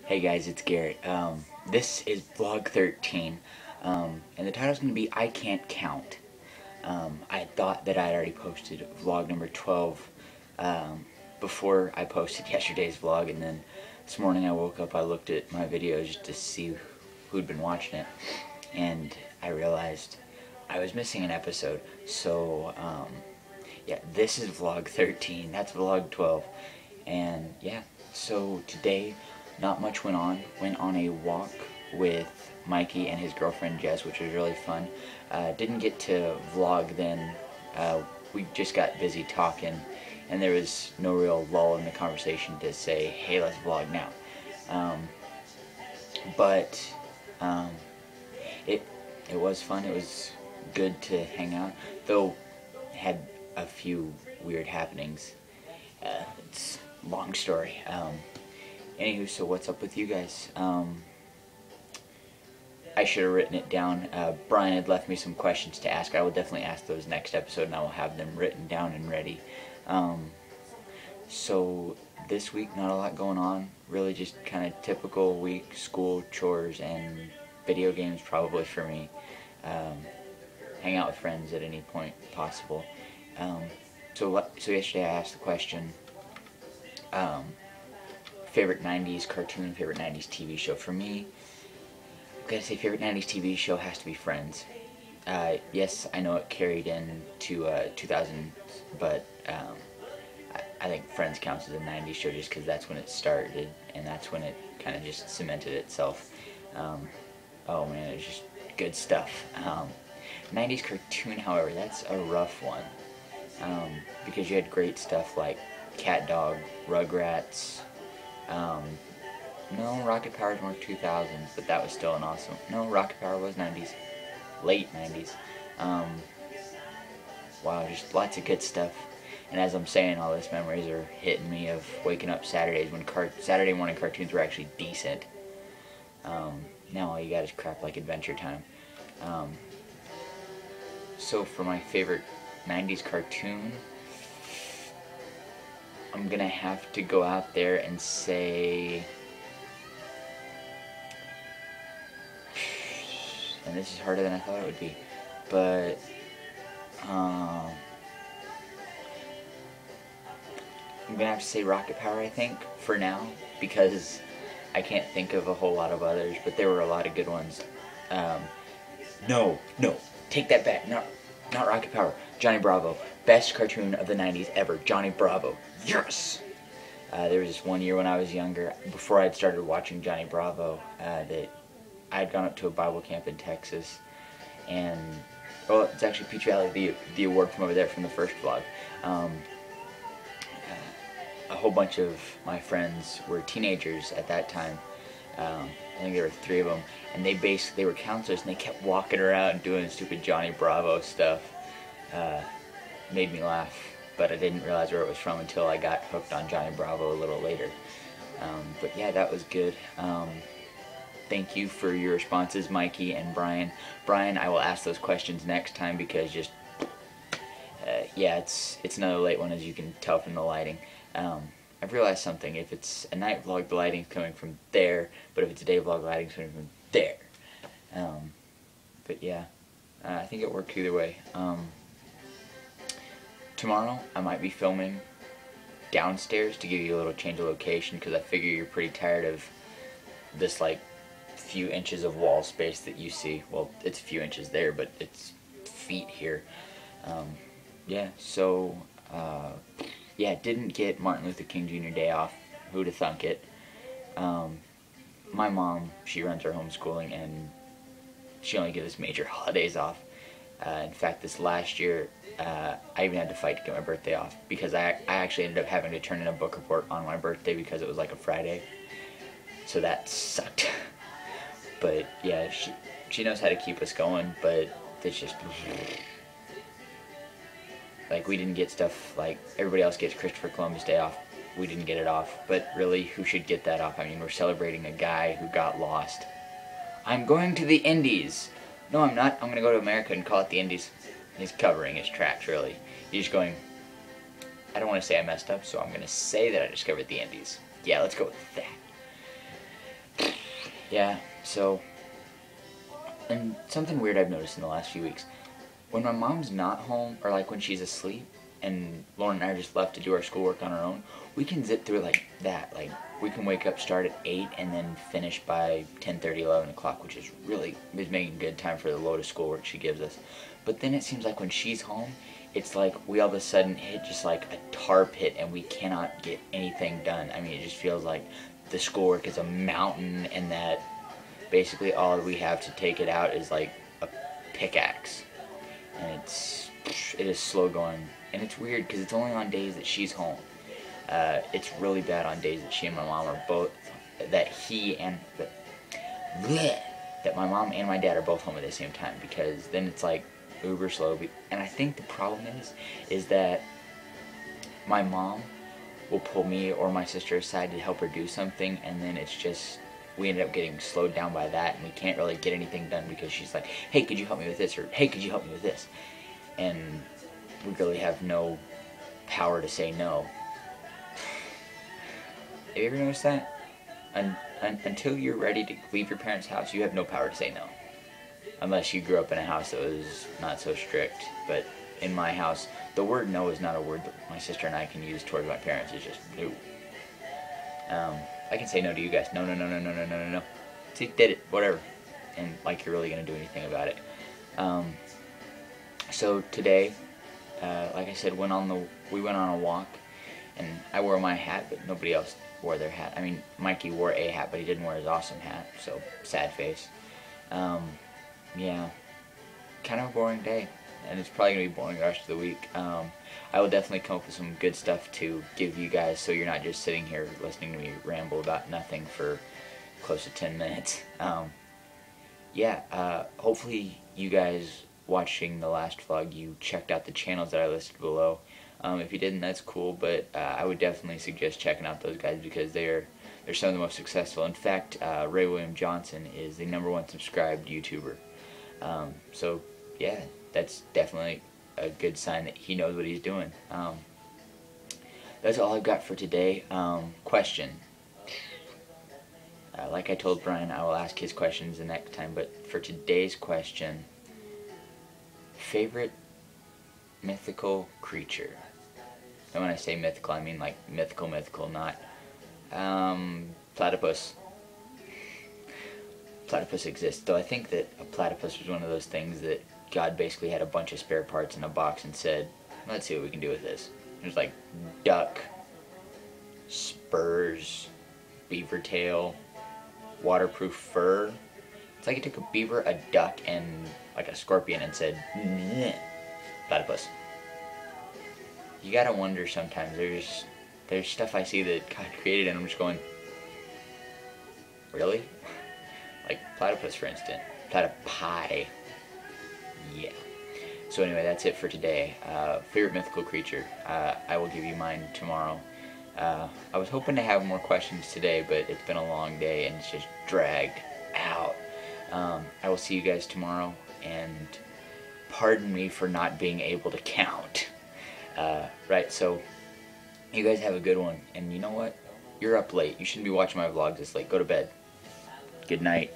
Hey guys, it's Garrett. This is vlog 13, and the title's going to be I Can't Count. I thought that I'd already posted vlog number 12 before I posted yesterday's vlog, and then this morning I woke up, I looked at my videos just to see who'd been watching it, and I realized I was missing an episode. So, yeah, this is vlog 13, that's vlog 12, and yeah, so today not much went on. Went on a walk with Mikey and his girlfriend Jess, which was really fun. Didn't get to vlog then. We just got busy talking, and there was no real lull in the conversation to say, hey, let's vlog now. But it was fun. It was good to hang out, though it had a few weird happenings. It's a long story. Anywho, so what's up with you guys? I should have written it down. Brian had left me some questions to ask. I will definitely ask those next episode, and I will have them written down and ready. So this week, not a lot going on. Really just kind of typical week, school, chores, and video games probably for me. Hang out with friends at any point possible. So yesterday I asked the question, favorite 90s cartoon, favorite 90s TV show. For me, I'm gonna say favorite 90s TV show has to be Friends. Yes, I know it carried into 2000, but I think Friends counts as a 90s show just because that's when it started, and that's when it kind of just cemented itself. Oh man, it was just good stuff. 90s cartoon, however, that's a rough one, because you had great stuff like Cat Dog, Rugrats. No, Rocket Power was more 2000s, but that was still an awesome. No, Rocket Power was 90s, late 90s. Wow, just lots of good stuff. And as I'm saying all this, memories are hitting me of waking up Saturdays when Saturday morning cartoons were actually decent. Now all you got is crap like Adventure Time. So for my favorite 90s cartoon, I'm gonna have to go out there and say, and this is harder than I thought it would be, but I'm gonna have to say Rocket Power, I think, for now, because I can't think of a whole lot of others, but there were a lot of good ones. No, take that back. Not Rocket Power. Johnny Bravo. Best cartoon of the 90s ever. Johnny Bravo. Yes! There was this one year when I was younger, before I'd started watching Johnny Bravo, that I'd gone up to a Bible camp in Texas, and, well, it's actually Peach Valley, the award from over there from the first vlog. A whole bunch of my friends were teenagers at that time. I think there were 3 of them, and they were counselors, and they kept walking around doing stupid Johnny Bravo stuff. Made me laugh, but I didn't realize where it was from until I got hooked on Johnny Bravo a little later. But yeah, that was good. Thank you for your responses, Mikey and Brian. Brian, I will ask those questions next time, because just, yeah, it's another late one, as you can tell from the lighting. I've realized something. If it's a night vlog, the lighting's coming from there, but if it's a day vlog, the lighting's coming from there. But yeah, I think it worked either way. Tomorrow, I might be filming downstairs to give you a little change of location, because I figure you're pretty tired of this, like, few inches of wall space that you see. Well, it's a few inches there, but it's feet here. Yeah, so, yeah, didn't get Martin Luther King Jr. Day off. Who'd have thunk it? My mom, she runs her homeschooling, and she only gives us major holidays off. In fact, this last year, I even had to fight to get my birthday off, because I actually ended up having to turn in a book report on my birthday because it was like a Friday. So that sucked. But yeah, she knows how to keep us going, but it's just, like, we didn't get stuff like everybody else gets Christopher Columbus Day off. We didn't get it off, but really, who should get that off? I mean, we're celebrating a guy who got lost. I'm going to the Indies. No, I'm not. I'm going to go to America and call it the Indies. He's covering his tracks, really. He's just going, I don't want to say I messed up, so I'm going to say that I discovered the Indies. Yeah, let's go with that. yeah, so, and something weird I've noticed in the last few weeks, when my mom's not home, or like when she's asleep, and Lauren and I are just left to do our schoolwork on our own, we can zip through it like that. Like, we can wake up, start at 8, and then finish by 10:30, 11 o'clock, which is making good time for the load of schoolwork she gives us. But then it seems like when she's home, it's like we all of a sudden hit just like a tar pit and we cannot get anything done. I mean, it just feels like the schoolwork is a mountain and that basically all we have to take it out is like a pickaxe. And it is slow going. And it's weird because it's only on days that she's home. It's really bad on days that she and my mom are both, that my mom and my dad are both home at the same time, because then it's like uber slow. And I think the problem is that my mom will pull me or my sister aside to help her do something, and then it's just, we end up getting slowed down by that, and we can't really get anything done because she's like, hey, could you help me with this, or hey, could you help me with this? And we really have no power to say no. Have you ever noticed that? Until you're ready to leave your parents' house, you have no power to say no. Unless you grew up in a house that was not so strict. But in my house, the word no is not a word that my sister and I can use towards my parents. It's just no. I can say no to you guys. No, no, no, no, no, no, no, no, no. See, did it. Whatever. And like you're really going to do anything about it. So today, like I said, we went on a walk. And I wore my hat, but nobody else wore their hat. I mean, Mikey wore a hat, but he didn't wear his awesome hat, so sad face. Yeah, kind of a boring day, and it's probably going to be boring the rest of the week. I will definitely come up with some good stuff to give you guys, so you're not just sitting here listening to me ramble about nothing for close to 10 minutes. Yeah, hopefully you guys watching the last vlog, you checked out the channels that I listed below. If you didn't, that's cool, but I would definitely suggest checking out those guys because they're some of the most successful. In fact, Ray William Johnson is the #1 subscribed YouTuber. So yeah, that's definitely a good sign that he knows what he's doing. That's all I've got for today. Question. Like I told Brian, I will ask his questions the next time, but for today's question, favorite mythical creature. And when I say mythical, I mean like mythical, not platypus. Platypus exists, though I think that a platypus was one of those things that God basically had a bunch of spare parts in a box and said, let's see what we can do with this. There's like duck, spurs, beaver tail, waterproof fur. It's like it took a beaver, a duck, and like a scorpion and said, platypus. You gotta wonder sometimes, there's stuff I see that God created and I'm just going, really? Like platypus, for instance. Platypi. Yeah. So anyway, that's it for today. Favorite mythical creature. I will give you mine tomorrow. I was hoping to have more questions today, but it's been a long day and it's just dragged out. I will see you guys tomorrow, and pardon me for not being able to count. Right, so you guys have a good one, and you know what? You're up late. You shouldn't be watching my vlogs this late. Go to bed. Good night.